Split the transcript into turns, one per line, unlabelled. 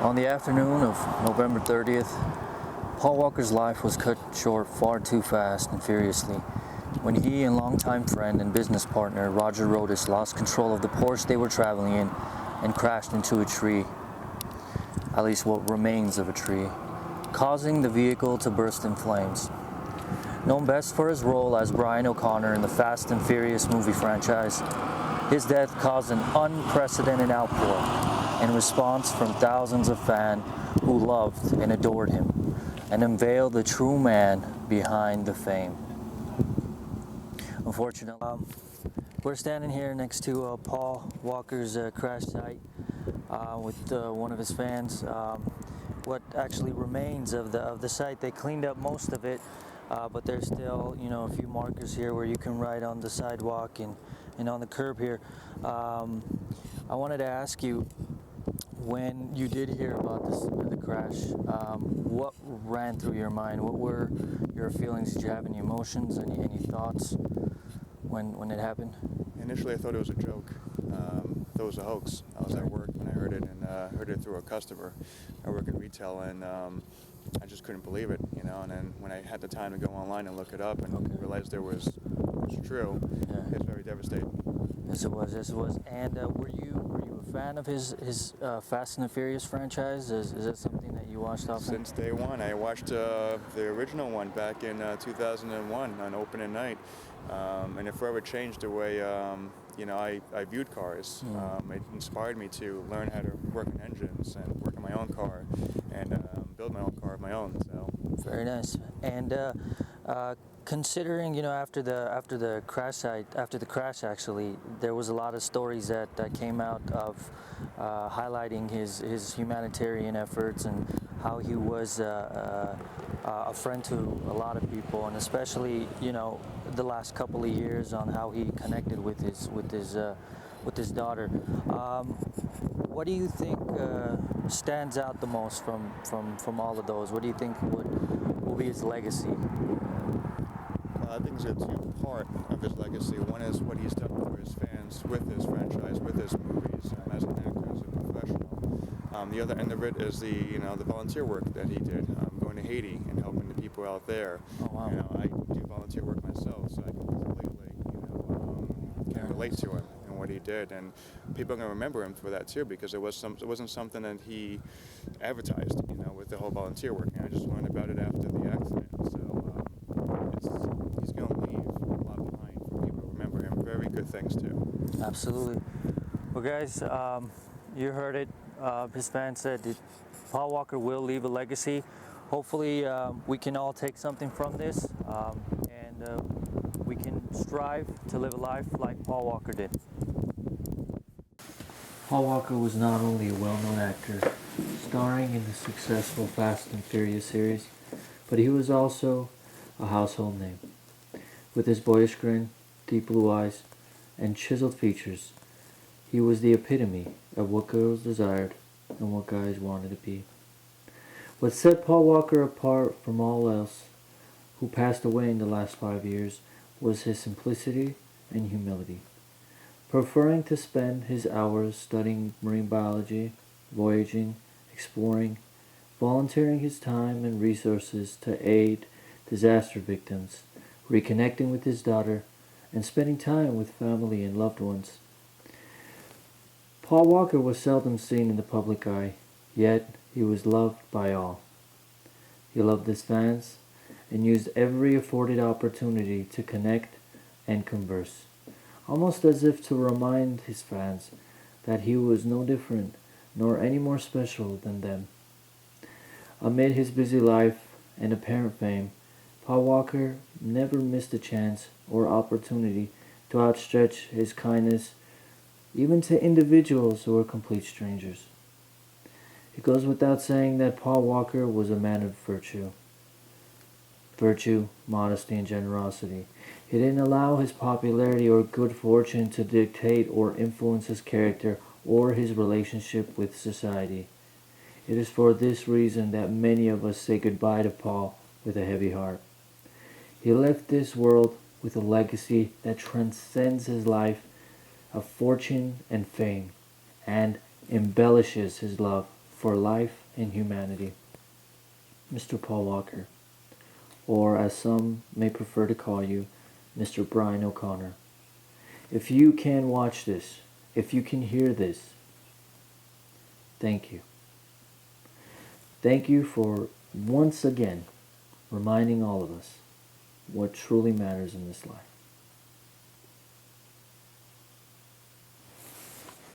On the afternoon of November 30th, Paul Walker's life was cut short far too fast and furiously when he and longtime friend and business partner Roger Rodas lost control of the Porsche they were traveling in and crashed into a tree, at least what remains of a tree, causing the vehicle to burst in flames. Known best for his role as Brian O'Connor in the Fast and Furious movie franchise, his death caused an unprecedented outpour in response from thousands of fans who loved and adored him and unveiled the true man behind the fame. Unfortunately, we're standing here next to Paul Walker's crash site with one of his fans. What actually remains of the site, they cleaned up most of it, but there's still, a few markers here where you can ride on the sidewalk and on the curb here. I wanted to ask you, when you did hear about the crash, what ran through your mind? What were your feelings? Did you have any emotions, any thoughts when it happened?
Initially, I thought it was a joke. Thought it was a hoax. I was at work when I heard it, and heard it through a customer. I work in retail, and I just couldn't believe it, And then when I had the time to go online and look it up and realized it was true, it's very devastating.
Yes, it was. Yes, it was. And were you a fan of his Fast and the Furious franchise? Is that something that you watched often?
Since day one. I watched the original one back in 2001 on opening night, and it forever changed the way I viewed cars. It inspired me to learn how to work on engines and work on my own car and build my own car of my own. So
very nice. And considering, after the crash, actually, there was a lot of stories that came out of highlighting his humanitarian efforts and how he was a friend to a lot of people, and especially, the last couple of years on how he connected with his daughter. What do you think stands out the most from all of those? What do you think will be his legacy?
I think there's two parts of his legacy. One is what he's done for his fans with his franchise, with his movies, as an actor, as a professional. The other end of it is the volunteer work that he did, going to Haiti and helping the people out there.
Oh, wow.
I do volunteer work myself, so I can completely can relate to him and what he did, and people are going to remember him for that too, because it wasn't something that he advertised, with the whole volunteer work. And I just learned about it after the accident, so he's going to leave a lot behind for people to remember him. Very good things too.
Absolutely. Well, guys, you heard it. His fan said that Paul Walker will leave a legacy. Hopefully, we can all take something from this, and we can strive to live a life like Paul Walker did. Paul Walker was not only a well-known actor, starring in the successful Fast and Furious series, but he was also a household name. With his boyish grin, deep blue eyes, and chiseled features, he was the epitome of what girls desired and what guys wanted to be. What set Paul Walker apart from all else who passed away in the last 5 years was his simplicity and humility, preferring to spend his hours studying marine biology, voyaging, exploring, volunteering his time and resources to aid disaster victims, reconnecting with his daughter, and spending time with family and loved ones. Paul Walker was seldom seen in the public eye, yet he was loved by all. He loved his fans and used every afforded opportunity to connect and converse, almost as if to remind his fans that he was no different nor any more special than them. Amid his busy life and apparent fame, Paul Walker never missed a chance or opportunity to outstretch his kindness even to individuals who were complete strangers. It goes without saying that Paul Walker was a man of virtue, modesty, and generosity. He didn't allow his popularity or good fortune to dictate or influence his character or his relationship with society. It is for this reason that many of us say goodbye to Paul with a heavy heart. He left this world with a legacy that transcends his life of fortune and fame, and embellishes his love for life and humanity. Mr. Paul Walker, or as some may prefer to call you, Mr. Brian O'Connor. If you can watch this, if you can hear this, thank you. Thank you for once again reminding all of us what truly matters in this life.